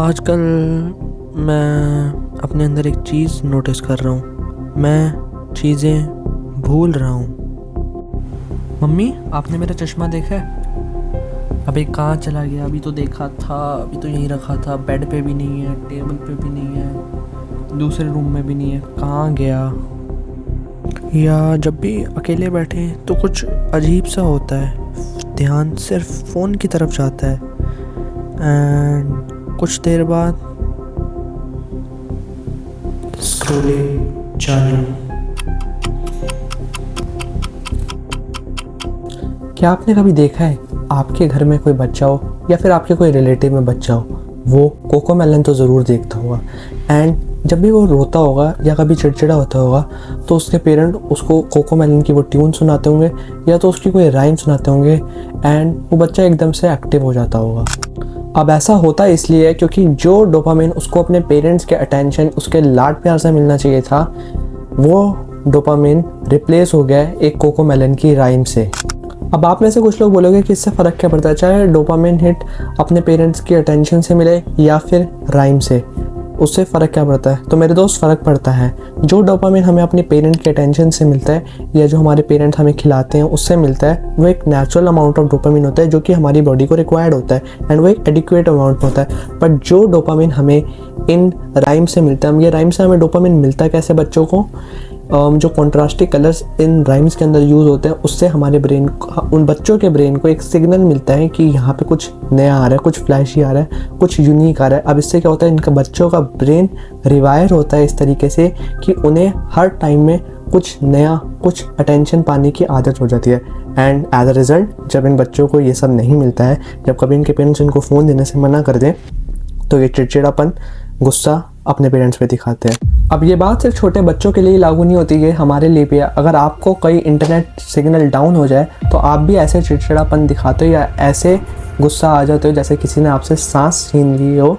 आजकल मैं अपने अंदर एक चीज़ नोटिस कर रहा हूँ। मैं चीज़ें भूल रहा हूँ। मम्मी, आपने मेरा चश्मा देखा है? अबे कहाँ चला गया? अभी तो देखा था, अभी तो यहीं रखा था। बेड पे भी नहीं है, टेबल पे भी नहीं है, दूसरे रूम में भी नहीं है। कहाँ गया? या जब भी अकेले बैठे तो कुछ अजीब सा होता है, ध्यान सिर्फ फ़ोन की तरफ जाता है एंड कुछ देर बाद स्क्रॉलिंग चालू। क्या आपने कभी देखा है आपके घर में कोई बच्चा हो या फिर आपके कोई रिलेटिव में बच्चा हो, वो कोकोमेलन तो ज़रूर देखता होगा एंड जब भी वो रोता होगा या कभी चिड़चिड़ा होता होगा तो उसके पेरेंट उसको कोकोमेलन की वो ट्यून सुनाते होंगे या तो उसकी कोई राइम सुनाते होंगे एंड वो बच्चा एकदम से एक्टिव हो जाता होगा। अब ऐसा होता इसलिए क्योंकि जो डोपामिन उसको अपने पेरेंट्स के अटेंशन, उसके लाड प्यार से मिलना चाहिए था, वो डोपामिन रिप्लेस हो गया एक कोकोमेलन की राइम से। अब आप में से कुछ लोग बोलोगे कि इससे फ़र्क क्या पड़ता है, चाहे डोपामिन हिट अपने पेरेंट्स की अटेंशन से मिले या फिर राइम से, उससे फ़र्क क्या पड़ता है? तो मेरे दोस्त फ़र्क पड़ता है। जो डोपामिन हमें अपने पेरेंट के अटेंशन से मिलता है या जो हमारे पेरेंट्स हमें खिलाते हैं उससे मिलता है, वो एक नेचुरल अमाउंट ऑफ डोपामिन होता है जो कि हमारी बॉडी को रिक्वायर्ड होता है एंड वो एक एडिक्वेट अमाउंट होता है। बट जो डोपामिन हमें इन राइम से मिलता है, ये राइम से हमें डोपामिन मिलता है कैसे बच्चों को? जो कॉन्ट्रास्टिक कलर्स इन राइम्स के अंदर यूज़ होते हैं उससे हमारे ब्रेन, उन बच्चों के ब्रेन को एक सिग्नल मिलता है कि यहाँ पे कुछ नया आ रहा है, कुछ फ्लैशी आ रहा है, कुछ यूनिक आ रहा है। अब इससे क्या होता है, इनका बच्चों का ब्रेन रिवायर होता है इस तरीके से कि उन्हें हर टाइम में कुछ नया, कुछ अटेंशन पाने की आदत हो जाती है एंड एज अ रिज़ल्ट जब इन बच्चों को ये सब नहीं मिलता है, जब कभी इनके पेरेंट्स इनको फ़ोन देने से मना कर दें तो ये चिड़चिड़ापन, गुस्सा अपने पेरेंट्स पे दिखाते हैं। अब ये बात सिर्फ छोटे बच्चों के लिए लागू नहीं होती है, हमारे लिए भी है। अगर आपको कोई इंटरनेट सिग्नल डाउन हो जाए तो आप भी ऐसे चिड़चिड़ापन दिखाते हो या ऐसे गुस्सा आ जाते हो जैसे किसी ने आपसे सांस छीन ली हो।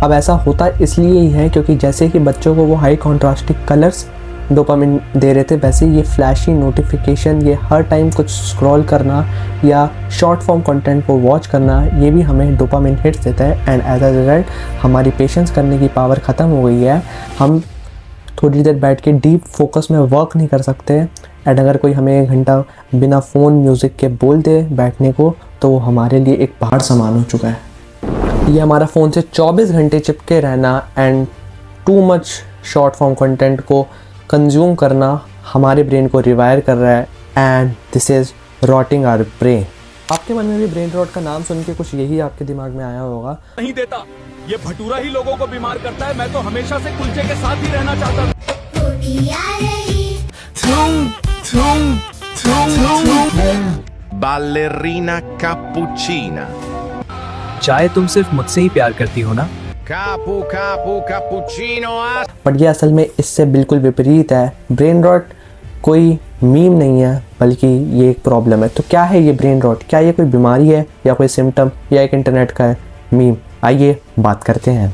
अब ऐसा होता इसलिए ही है क्योंकि जैसे कि बच्चों को वो हाई कॉन्ट्रास्टिक कलर्स डोपामिन दे रहे थे, वैसे ये फ्लैशी नोटिफिकेशन, ये हर टाइम कुछ स्क्रॉल करना या शॉर्ट फॉर्म कंटेंट को वॉच करना, ये भी हमें डोपामिन हिट्स देता है एंड एज अ रिजल्ट हमारी पेशेंस करने की पावर ख़त्म हो गई है। हम थोड़ी देर बैठ के डीप फोकस में वर्क नहीं कर सकते एंड अगर कोई हमें 1 घंटा बिना फ़ोन म्यूज़िक के बोल दे बैठने को तो वो हमारे लिए एक पहाड़ समान हो चुका है। ये हमारा फ़ोन से 24 घंटे चिपके रहना and too much short form content को कंज्यूम करना हमारे ब्रेन को रिवायर कर रहा है and this is rotting our brain. आपके मन में भी ब्रेन रॉट का नाम सुन के कुछ यही आपके दिमाग में आया होगा। नहीं देता, ये भटूरा ही लोगों को बीमार करता है। मैं तो हमेशा से कुलचे के साथ ही रहना चाहता था। बालेरीना कैपुचिना। चाहे तुम सिर्फ मुझसे ही प्यार करती हो ना? कापू कापू कैपुचिनो। बट ये असल में इससे बिल्कुल विपरीत है। ब्रेन रॉट कोई मीम नहीं है बल्कि ये एक प्रॉब्लम है। तो क्या है ये ब्रेन रॉट? क्या ये कोई बीमारी है या कोई सिम्टम या एक इंटरनेट का है मीम? आइए बात करते हैं।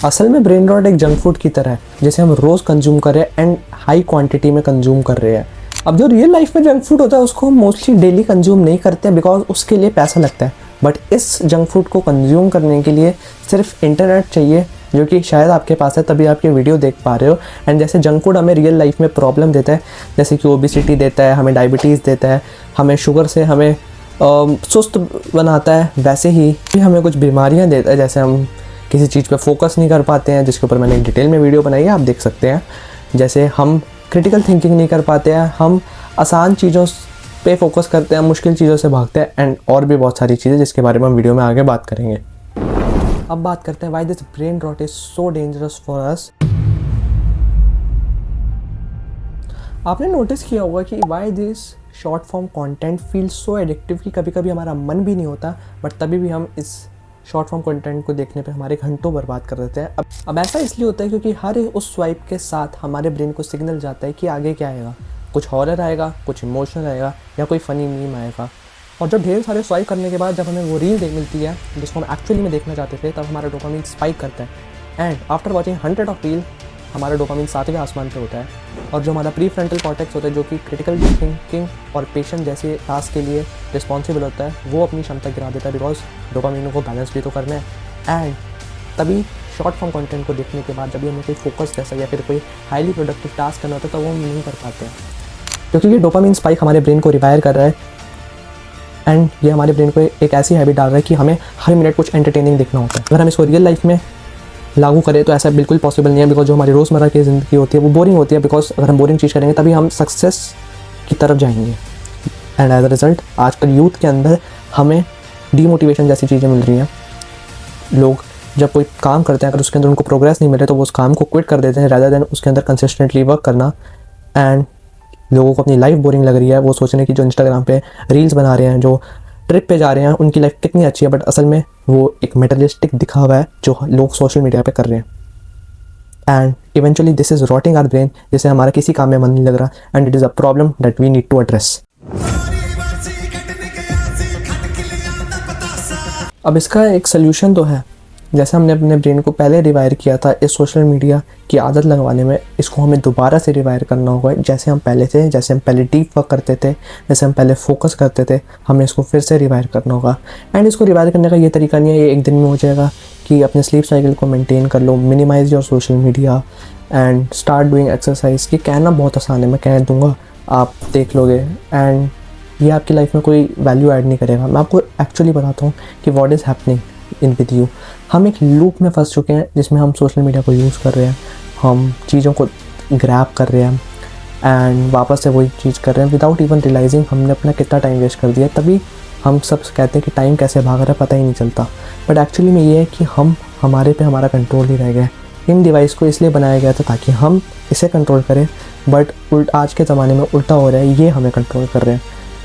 असल में ब्रेन रॉट एक जंक फूड की तरह है जिसे हम रोज़ कंज्यूम कर रहे हैं एंड हाई क्वांटिटी में कंज्यूम कर रहे हैं। अब जो रियल लाइफ में जंक फूड होता है उसको हम मोस्टली डेली कंज्यूम नहीं करते हैं बिकॉज उसके लिए पैसा लगता है। बट इस जंक फूड को कंज्यूम करने के लिए सिर्फ इंटरनेट चाहिए जो कि शायद आपके पास है, तभी आप ये वीडियो देख पा रहे हो। एंड जैसे जंक फूड हमें रियल लाइफ में प्रॉब्लम देता है, जैसे कि ओबेसिटी देता है, हमें डायबिटीज़ देता है, हमें शुगर से हमें सुस्त बनाता है, वैसे ही हमें कुछ बीमारियां देता है। जैसे हम किसी चीज़ पे फोकस नहीं कर पाते हैं, जिसके ऊपर मैंने एक डिटेल में वीडियो बनाई है, आप देख सकते हैं। जैसे हम क्रिटिकल थिंकिंग नहीं कर पाते हैं, हम आसान चीज़ों पे फोकस करते हैं, मुश्किल चीज़ों से भागते हैं एंड और भी बहुत सारी चीज़ें जिसके बारे में हम वीडियो में आगे बात करेंगे। अब बात करते हैं why this brain rot is so dangerous for us. आपने नोटिस किया होगा कि why this short form content feels so addictive कि कभी कभी हमारा मन भी नहीं होता बट तभी भी हम इस शॉर्ट फॉर्म कंटेंट को देखने पे हमारे घंटों बर्बाद कर देते हैं। अब ऐसा इसलिए होता है क्योंकि हर उस स्वाइप के साथ हमारे ब्रेन को सिग्नल जाता है कि आगे क्या आएगा, कुछ हॉरर आएगा, कुछ इमोशनल आएगा या कोई फ़नी मीम आएगा। और जब ढेर सारे स्वाइप करने के बाद जब हमें वो रील मिलती है जिसको हम एक्चुअली में देखना चाहते थे, तब हमारा डोपामिन स्पाइक करता है and after watching 100 of reel हमारा डोपामिन 7वें आसमान पे होता है और जो हमारा प्री फ्रंटल कॉर्टेक्स होता है जो कि क्रिटिकल थिंकिंग और पेशेंस जैसे टास्क के लिए रिस्पॉन्सिबल होता है, वो अपनी क्षमता गिरा देता है, बिकॉज डोपामिन को बैलेंस भी तो करना है। एंड तभी शॉर्ट फॉर्म कंटेंट को देखने के बाद जब भी हमें कोई फोकस जैसा या फिर कोई हाईली प्रोडक्टिव टास्क करना होता है तो वो हम नहीं कर पाते हैं, क्योंकि ये डोपामिन स्पाइक हमारे ब्रेन को रिवायर कर रहा है एंड ये हमारे ब्रेन को एक ऐसी हैबिट डाल रहा है कि हमें हर मिनट कुछ एंटरटेनिंग देखना होता है। अगर हम इसको रियल लाइफ में लागू करें तो ऐसा बिल्कुल पॉसिबल नहीं है, बिकॉज जो हमारी रोज़मर्रा की ज़िंदगी होती है वो बोरिंग होती है, बिकॉज अगर हम बोरिंग चीज़ करेंगे तभी हम सक्सेस की तरफ जाएंगे। एंड एज अ रिज़ल्ट आजकल यूथ के अंदर हमें डीमोटिवेशन जैसी चीज़ें मिल रही हैं। लोग जब कोई काम करते हैं अगर उसके अंदर उनको प्रोग्रेस नहीं मिले तो वो उस काम को क्विट कर देते हैं रादर देन उसके अंदर कंसिस्टेंटली वर्क करना। एंड लोगों को अपनी लाइफ बोरिंग लग रही है, वो सोच रहे हैं कि जो इंस्टाग्राम पे रील्स बना रहे हैं, जो ट्रिप पे जा रहे हैं, उनकी लाइफ कितनी अच्छी है, बट असल में वो एक मेटलिस्टिक दिखावा है जो लोग सोशल मीडिया पे कर रहे हैं। And eventually this is rotting our brain, जिससे हमारा किसी काम में मन नहीं लग रहा and it is a problem that we need to address. अब इसका एक सोल्यूशन तो है, जैसे हमने अपने ब्रेन को पहले रिवायर किया था इस सोशल मीडिया की आदत लगवाने में, इसको हमें दोबारा से रिवायर करना होगा जैसे हम पहले थे, जैसे हम पहले डीप वर्क करते थे, जैसे हम पहले फोकस करते थे, हमें इसको फिर से रिवायर करना होगा। एंड इसको रिवायर करने का ये तरीका नहीं है ये एक दिन में हो जाएगा कि अपने स्लीप साइकिल को मेंटेन कर लो, minimize your social media and start doing exercise. ये कहना बहुत आसान है, मैं कह दूँगा आप देख लोगे एंड ये आपकी लाइफ में कोई वैल्यू ऐड नहीं करेगा। मैं आपको एक्चुअली बताता हूँ कि what is happening in with you. हम एक लूप में फंस चुके हैं जिसमें हम सोशल मीडिया को यूज़ कर रहे हैं, हम चीज़ों को ग्रैब कर रहे हैं एंड वापस से वही चीज़ कर रहे हैं विदाउट इवन रियलाइजिंग हमने अपना कितना टाइम वेस्ट कर दिया। तभी हम सब कहते हैं कि टाइम कैसे भाग रहा है पता ही नहीं चलता, बट एक्चुअली में ये है कि हमारे पे हमारा कंट्रोल ही रह गया। इन डिवाइस को इसलिए बनाया गया था ताकि हम इसे कंट्रोल करें, बट आज के ज़माने में उल्टा हो रहा है, ये हमें कंट्रोल कर रहे हैं।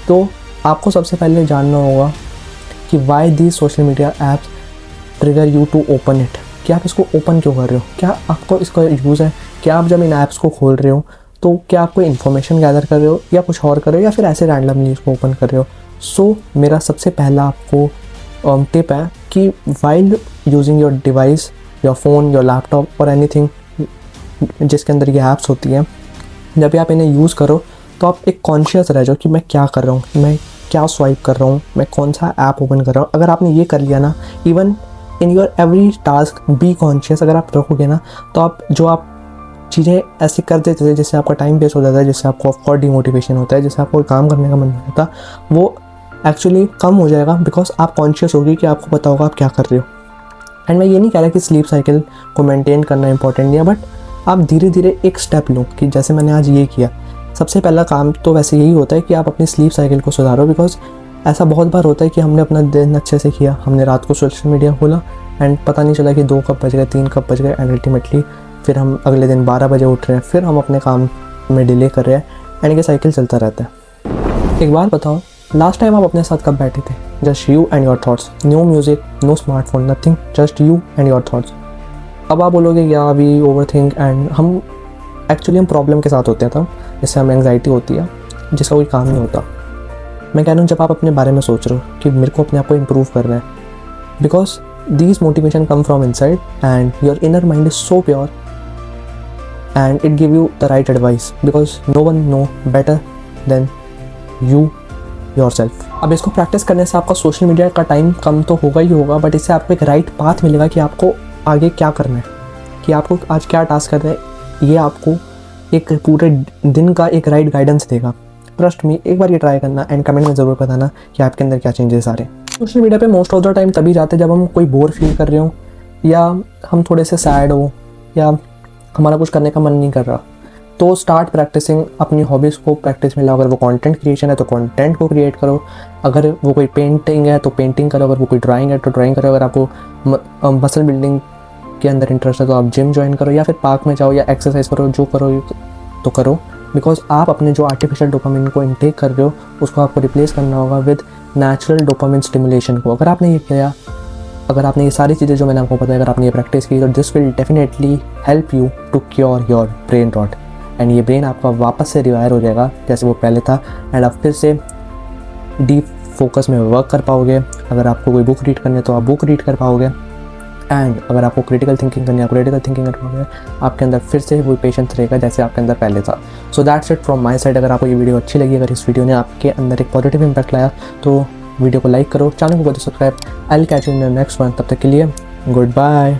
तो आपको सबसे पहले जानना होगा कि why the social media apps trigger you to open it, कि आप इसको ओपन क्यों कर रहे हो, क्या आपको इसका यूज़ है, क्या आप जब इन ऐप्स को खोल रहे हो तो क्या आप कोई इन्फॉर्मेशन गैदर कर रहे हो या कुछ और कर रहे हो या फिर ऐसे रैंडमली इसको ओपन कर रहे हो। सो मेरा सबसे पहला आपको टिप है कि while using your device, your phone, your laptop और एनीथिंग जिसके अंदर ये ऐप्स होती हैं, जब भी आप इन्हें यूज़ करो तो आप एक कॉन्शियस रह जाओ कि मैं क्या कर रहा हूँ, मैं क्या स्वाइप कर रहा हूँ, मैं कौन सा ऐप ओपन कर रहा हूँ। अगर आपने ये कर लिया ना, even in your every task be conscious, अगर आप रखोगे ना तो आप चीज़ें ऐसे कर देते थे जिससे आपका टाइम वेस्ट हो जाता है, जिससे आपको और डिमोटिवेशन होता है, जिससे आपको काम करने का मन नहीं होता, वो एक्चुअली कम हो जाएगा बिकॉज आप कॉन्शियस होगी कि आपको पता होगा आप क्या कर रहे हो। एंड मैं ये नहीं कह रहा कि स्लीप साइकिल को मेंटेन करना इंपॉर्टेंट नहीं है, बट आप धीरे धीरे एक स्टेप लो कि जैसे मैंने आज ये किया। सबसे पहला काम तो वैसे यही होता है कि आप अपनी स्लीप साइकिल को सुधारो, बिकॉज ऐसा बहुत बार होता है कि हमने अपना दिन अच्छे से किया, हमने रात को सोशल मीडिया खोला एंड पता नहीं चला कि 2 कब बज गए, 3 कब बज गए एंड अल्टीमेटली फिर हम अगले दिन 12 बजे उठ रहे हैं, फिर हम अपने काम में डिले कर रहे हैं एंड ये साइकिल चलता रहता है। एक बार बताओ लास्ट टाइम आप अपने साथ कब बैठे थे? Just you and your thoughts, no music, no smartphone, nothing, just you and your thoughts. अब आप बोलोगे या वी ओवर थिंक एंड हम प्रॉब्लम के साथ होते हैं तब, जिससे हमें एंग्जाइटी होती है जिसका कोई काम नहीं होता। मैं कह रहा हूँ जब आप अपने बारे में सोच रहे हो कि मेरे को अपने आप को इम्प्रूव करना है, because these motivation come from inside and your inner mind is so pure and it give you the right advice, because no one know better than you yourself. अब इसको प्रैक्टिस करने से आपका सोशल मीडिया का time कम तो होगा ही होगा, बट इससे आपको एक राइट पाथ मिलेगा कि आपको आगे क्या करना है, कि आपको आज क्या टास्क करना है। ये आपको एक पूरे दिन का एक राइट गाइडेंस देगा। ट्रस्ट मी, एक बार ये ट्राई करना एंड कमेंट में ज़रूर बताना कि आपके अंदर क्या चेंजेस आ रहे हैं। सोशल मीडिया पे मोस्ट ऑफ द टाइम तभी जाते हैं जब हम कोई बोर फील कर रहे हो या हम थोड़े से सैड हो या हमारा कुछ करने का मन नहीं कर रहा, तो स्टार्ट प्रैक्टिसिंग अपनी हॉबीज़ को प्रैक्टिस में लाओ। अगर वो कंटेंट क्रिएशन है तो कंटेंट को क्रिएट करो, अगर वो कोई पेंटिंग है तो पेंटिंग करो, अगर वो कोई ड्राइंग है तो ड्राइंग करो, अगर आपको मसल बिल्डिंग के अंदर इंटरेस्ट है तो आप जिम ज्वाइन करो या फिर पार्क में जाओ या एक्सरसाइज करो, जो करो तो करो, बिकॉज आप अपने जो आर्टिफिशियल डोपामिन को इनटेक कर रहे हो उसको आपको रिप्लेस करना होगा विद नेचुरल डोपामिन स्टिमुलेशन को। अगर आपने ये किया, अगर आपने ये सारी चीज़ें जो मैंने आपको बताया, अगर आपने ये प्रैक्टिस की तो this will definitely help you to cure your brain rot and ये ब्रेन आपका वापस से रिवायर हो जाएगा जैसे वो पहले था एंड आप फिर से डीप फोकस में वर्क कर पाओगे। अगर आपको कोई बुक रीड करनी है तो आप बुक रीड कर पाओगे एंड अगर आपको क्रिटिकल थिंकिंग करनी है, क्रिटिकल थिंकिंग करोगे आपके अंदर फिर से वही पेशेंस रहेगा जैसे आपके अंदर पहले था। So that's it from my side. अगर आपको ये वीडियो अच्छी लगी, अगर इस वीडियो ने आपके अंदर एक पॉजिटिव इंपैक्ट लाया तो वीडियो को लाइक करो, चैनल को subscribe. I will catch you in the next one. तब तक के लिए गुड बाय।